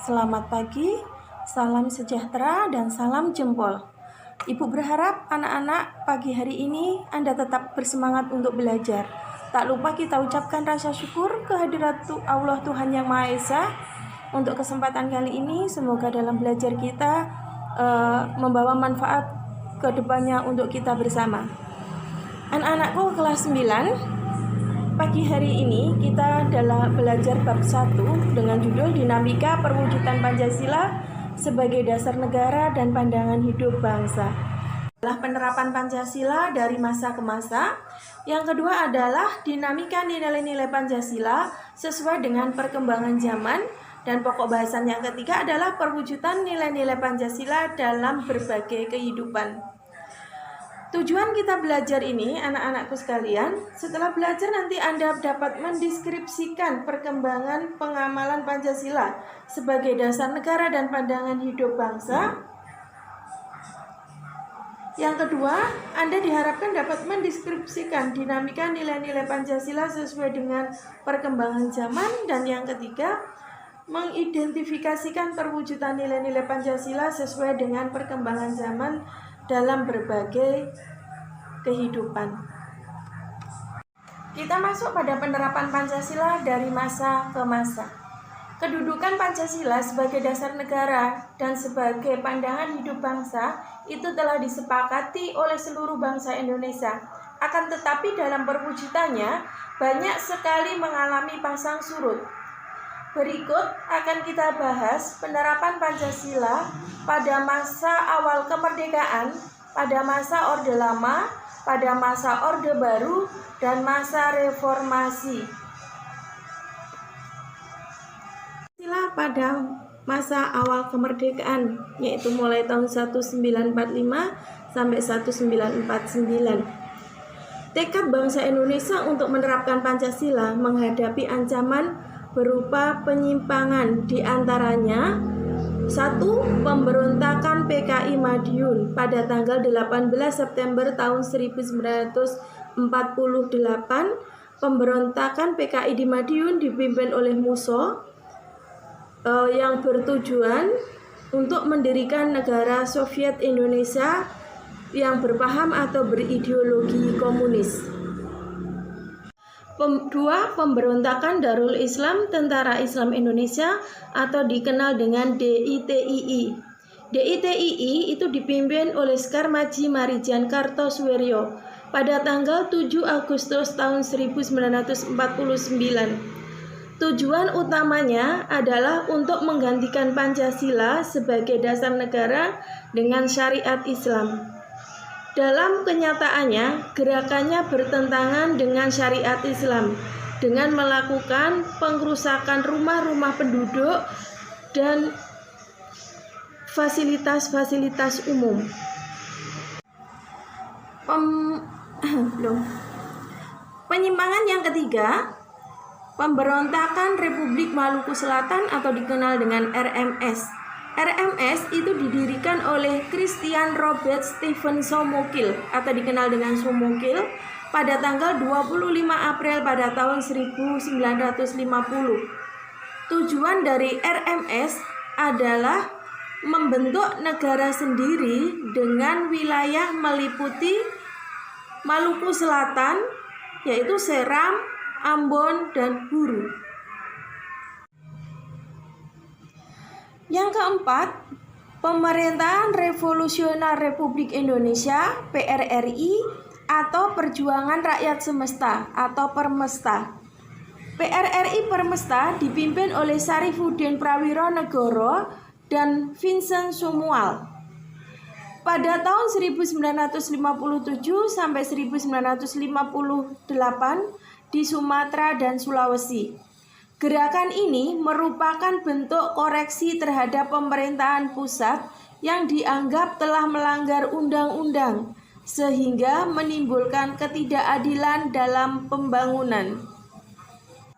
Selamat pagi, salam sejahtera dan salam jempol. Ibu berharap anak-anak pagi hari ini Anda tetap bersemangat untuk belajar. Tak lupa kita ucapkan rasa syukur kehadirat Allah Tuhan Yang Maha Esa. Untuk kesempatan kali ini, semoga dalam belajar kita membawa manfaat ke depannya untuk kita bersama. Anak-anakku kelas 9, pagi hari ini kita adalah belajar bab 1 dengan judul Dinamika Perwujudan Pancasila sebagai Dasar Negara dan Pandangan Hidup Bangsa. Adalah penerapan Pancasila dari masa ke masa. Yang kedua adalah dinamika nilai-nilai Pancasila sesuai dengan perkembangan zaman. Dan pokok bahasan yang ketiga adalah perwujudan nilai-nilai Pancasila dalam berbagai kehidupan. Tujuan kita belajar ini, anak-anakku sekalian, setelah belajar nanti Anda dapat mendeskripsikan perkembangan pengamalan Pancasila sebagai dasar negara dan pandangan hidup bangsa. Yang kedua, Anda diharapkan dapat mendeskripsikan dinamika nilai-nilai Pancasila sesuai dengan perkembangan zaman. Dan yang ketiga, mengidentifikasikan perwujudan nilai-nilai Pancasila sesuai dengan perkembangan zaman dalam berbagai kehidupan. Kita masuk pada penerapan Pancasila dari masa ke masa. Kedudukan Pancasila sebagai dasar negara dan sebagai pandangan hidup bangsa itu telah disepakati oleh seluruh bangsa Indonesia. Akan tetapi dalam perwujudannya banyak sekali mengalami pasang surut. Berikut akan kita bahas penerapan Pancasila pada masa awal kemerdekaan, pada masa Orde Lama, pada masa Orde Baru, dan masa reformasi. Pancasila pada masa awal kemerdekaan, yaitu mulai tahun 1945 sampai 1949. Tekad bangsa Indonesia untuk menerapkan Pancasila menghadapi ancaman berupa penyimpangan, diantaranya 1. Pemberontakan PKI Madiun pada tanggal 18 September tahun 1948. Pemberontakan PKI di Madiun dipimpin oleh Musso yang bertujuan untuk mendirikan negara Soviet Indonesia yang berpaham atau berideologi komunis. 2. Pemberontakan Darul Islam Tentara Islam Indonesia atau dikenal dengan DITII. DITII itu dipimpin oleh Sekar Maji Marijan Kartosuwiryo pada tanggal 7 Agustus tahun 1949. Tujuan utamanya adalah untuk menggantikan Pancasila sebagai dasar negara dengan syariat Islam. Dalam kenyataannya, gerakannya bertentangan dengan syariat Islam dengan melakukan pengrusakan rumah-rumah penduduk dan fasilitas-fasilitas umum. Penyimpangan yang ketiga, pemberontakan Republik Maluku Selatan atau dikenal dengan RMS. RMS itu didirikan oleh Christian Robert Stephen Somookil atau dikenal dengan Somookil pada tanggal 25 April pada tahun 1950. Tujuan dari RMS adalah membentuk negara sendiri dengan wilayah meliputi Maluku Selatan, yaitu Seram, Ambon, dan Huru. Yang keempat, Pemerintahan Revolusioner Republik Indonesia (PRRI) atau Perjuangan Rakyat Semesta atau Permesta. PRRI Permesta dipimpin oleh Sarifuddin Prawiro Negoro dan Vincent Somual. Pada tahun 1957 sampai 1958 di Sumatera dan Sulawesi. Gerakan ini merupakan bentuk koreksi terhadap pemerintahan pusat yang dianggap telah melanggar undang-undang, sehingga menimbulkan ketidakadilan dalam pembangunan.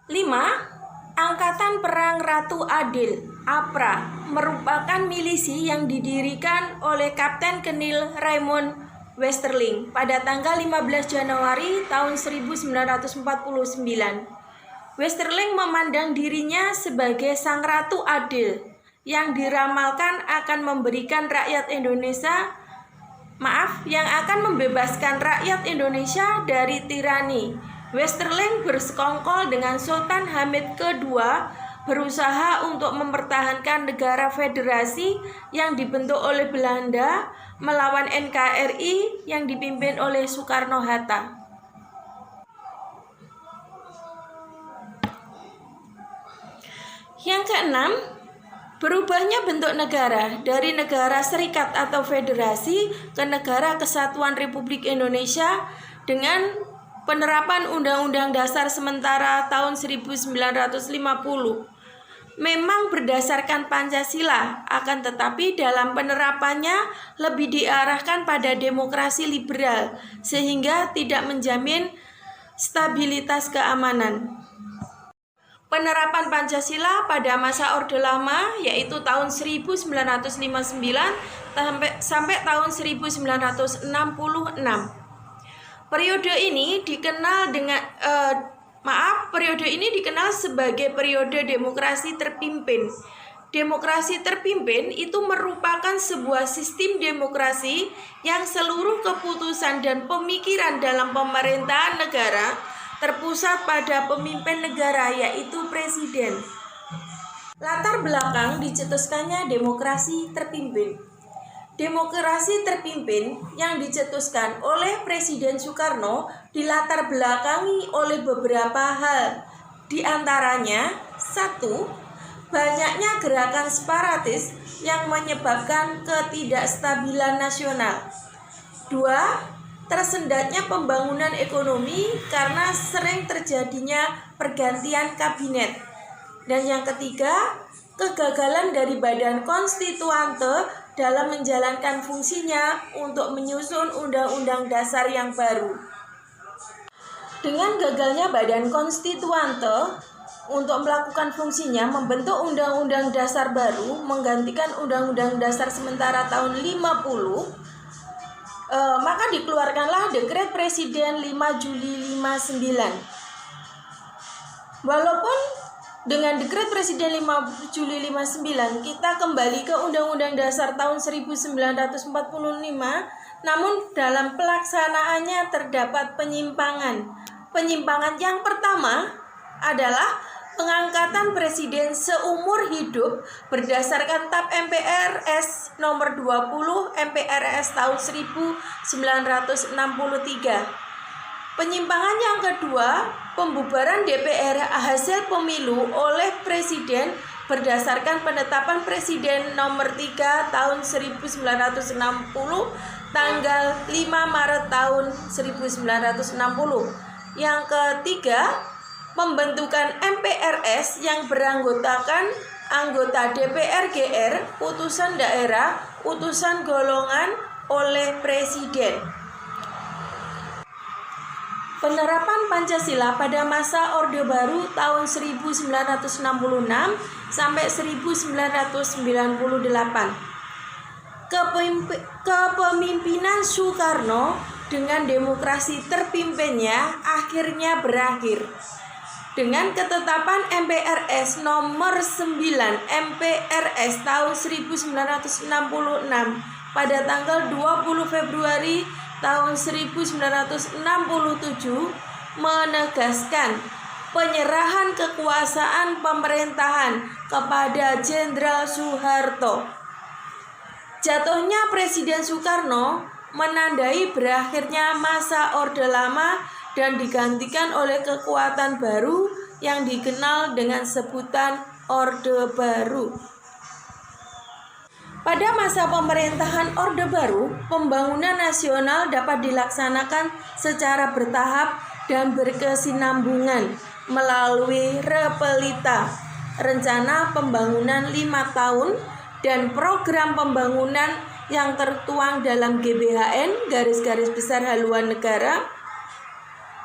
5. Angkatan Perang Ratu Adil (APRA) merupakan milisi yang didirikan oleh Kapten Kenil Raymond Westerling pada tanggal 15 Januari tahun 1949. Westerling memandang dirinya sebagai sang Ratu Adil yang diramalkan akan memberikan rakyat Indonesia yang akan membebaskan rakyat Indonesia dari tirani. Westerling bersekongkol dengan Sultan Hamid II berusaha untuk mempertahankan negara federasi yang dibentuk oleh Belanda melawan NKRI yang dipimpin oleh Soekarno-Hatta. Yang keenam, berubahnya bentuk negara dari negara serikat atau federasi ke negara kesatuan Republik Indonesia dengan penerapan Undang-Undang Dasar sementara tahun 1950. Memang berdasarkan Pancasila, akan tetapi dalam penerapannya lebih diarahkan pada demokrasi liberal sehingga tidak menjamin stabilitas keamanan. Penerapan Pancasila pada masa Orde Lama yaitu tahun 1959 sampai tahun 1966. Periode ini dikenal sebagai periode demokrasi terpimpin. Demokrasi terpimpin itu merupakan sebuah sistem demokrasi yang seluruh keputusan dan pemikiran dalam pemerintahan negara terpusat pada pemimpin negara yaitu presiden. Latar belakang dicetuskannya demokrasi terpimpin. Demokrasi terpimpin yang dicetuskan oleh Presiden Soekarno dilatar belakangi oleh beberapa hal. Di antaranya, 1. Banyaknya gerakan separatis yang menyebabkan ketidakstabilan nasional. 2. Tersendatnya pembangunan ekonomi karena sering terjadinya pergantian kabinet. Dan yang ketiga, kegagalan dari Badan Konstituante dalam menjalankan fungsinya untuk menyusun Undang-Undang Dasar yang baru. Dengan gagalnya Badan Konstituante untuk melakukan fungsinya membentuk Undang-Undang Dasar baru menggantikan Undang-Undang Dasar sementara tahun 50, maka dikeluarkanlah Dekret Presiden 5 Juli 59. Walaupun dengan Dekret Presiden 5 Juli 59 kita kembali ke Undang-Undang Dasar tahun 1945, namun dalam pelaksanaannya terdapat penyimpangan. Penyimpangan yang pertama adalah pengangkatan presiden seumur hidup berdasarkan TAP MPRS nomor 20 MPRS tahun 1963. Penyimpangan yang kedua, pembubaran DPR hasil pemilu oleh presiden berdasarkan penetapan presiden nomor 3 tahun 1960 tanggal 5 Maret tahun 1960. Yang ketiga, pembentukan MPRS yang beranggotakan anggota DPR GR, utusan daerah, utusan golongan oleh presiden. Penerapan Pancasila pada masa Orde Baru tahun 1966 sampai 1998. Kepemimpinan Soekarno dengan demokrasi terpimpinnya akhirnya berakhir dengan ketetapan MPRS nomor 9 MPRS tahun 1966 pada tanggal 20 Februari tahun 1967 menegaskan penyerahan kekuasaan pemerintahan kepada Jenderal Soeharto. Jatuhnya Presiden Soekarno menandai berakhirnya masa Orde Lama dan digantikan oleh kekuatan baru yang dikenal dengan sebutan Orde Baru. Pada masa pemerintahan Orde Baru, pembangunan nasional dapat dilaksanakan secara bertahap dan berkesinambungan melalui Repelita, rencana pembangunan 5 tahun, dan program pembangunan yang tertuang dalam GBHN, garis-garis besar haluan negara.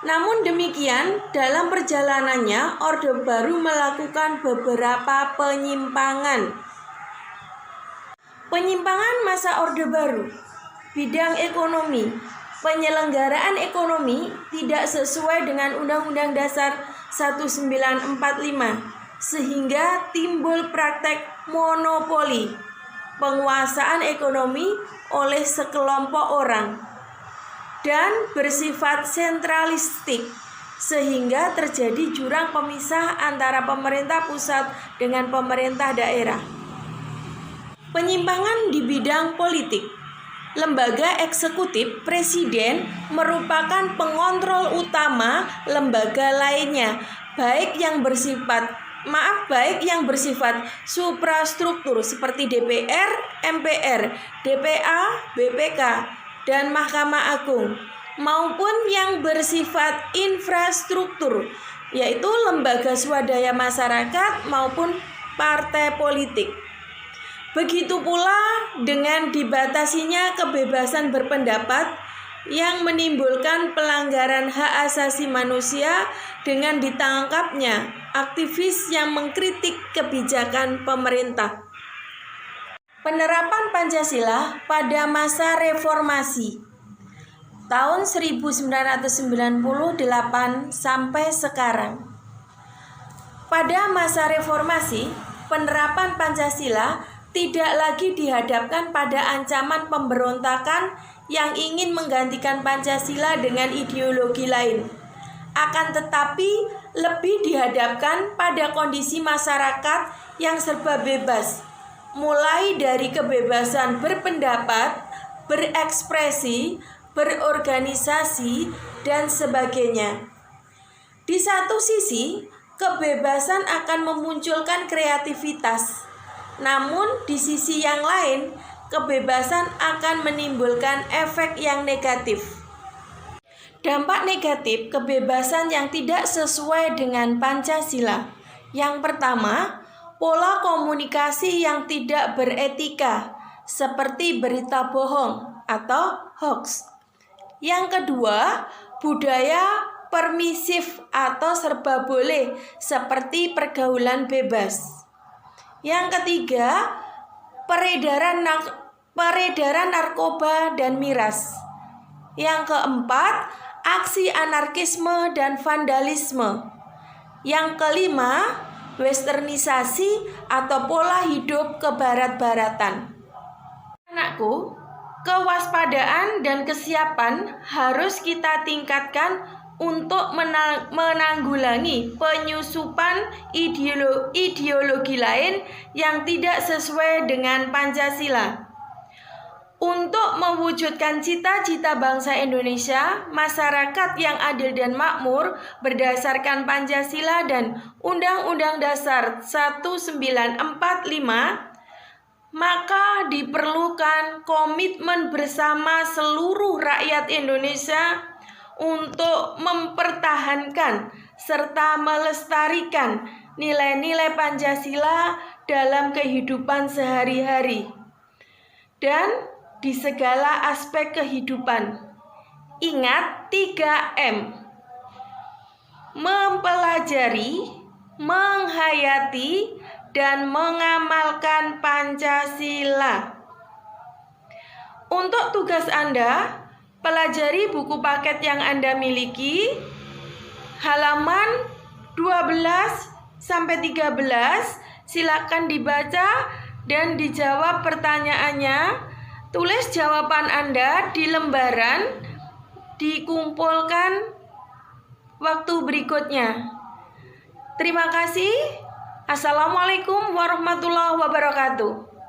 Namun demikian, dalam perjalanannya, Orde Baru melakukan beberapa penyimpangan. Penyimpangan masa Orde Baru, bidang ekonomi, penyelenggaraan ekonomi tidak sesuai dengan Undang-Undang Dasar 1945, sehingga timbul praktek monopoli penguasaan ekonomi oleh sekelompok orang dan bersifat sentralistik sehingga terjadi jurang pemisah antara pemerintah pusat dengan pemerintah daerah. Penyimpangan di bidang politik. Lembaga eksekutif presiden merupakan pengontrol utama lembaga lainnya, baik yang bersifat suprastruktur seperti DPR, MPR, DPA, BPK, dan Mahkamah Agung, maupun yang bersifat infrastruktur, yaitu lembaga swadaya masyarakat maupun partai politik. Begitu pula dengan dibatasinya kebebasan berpendapat yang menimbulkan pelanggaran hak asasi manusia dengan ditangkapnya aktivis yang mengkritik kebijakan pemerintah. Penerapan Pancasila pada masa reformasi tahun 1998 sampai sekarang. Pada masa reformasi, penerapan Pancasila tidak lagi dihadapkan pada ancaman pemberontakan yang ingin menggantikan Pancasila dengan ideologi lain. Akan tetapi lebih dihadapkan pada kondisi masyarakat yang serba bebas, mulai dari kebebasan berpendapat, berekspresi, berorganisasi, dan sebagainya. Di satu sisi, kebebasan akan memunculkan kreativitas, namun di sisi yang lain, kebebasan akan menimbulkan efek yang negatif. Dampak negatif kebebasan yang tidak sesuai dengan Pancasila. Yang pertama, pola komunikasi yang tidak beretika, seperti berita bohong atau hoax. Yang kedua, budaya permisif atau serba boleh, seperti pergaulan bebas. Yang ketiga, peredaran narkoba dan miras. Yang keempat, aksi anarkisme dan vandalisme. Yang kelima, westernisasi atau pola hidup kebarat-baratan. Anakku, kewaspadaan dan kesiapan harus kita tingkatkan untuk menanggulangi penyusupan ideologi lain yang tidak sesuai dengan Pancasila. Untuk mewujudkan cita-cita bangsa Indonesia, masyarakat yang adil dan makmur berdasarkan Pancasila dan Undang-Undang Dasar 1945, maka diperlukan komitmen bersama seluruh rakyat Indonesia untuk mempertahankan serta melestarikan nilai-nilai Pancasila dalam kehidupan sehari-hari dan di segala aspek kehidupan. Ingat 3M: mempelajari, menghayati, dan mengamalkan Pancasila. Untuk tugas Anda, pelajari buku paket yang Anda miliki, halaman 12-13, silakan dibaca dan dijawab pertanyaannya. Tulis jawaban Anda di lembaran, dikumpulkan waktu berikutnya. Terima kasih. Assalamualaikum warahmatullahi wabarakatuh.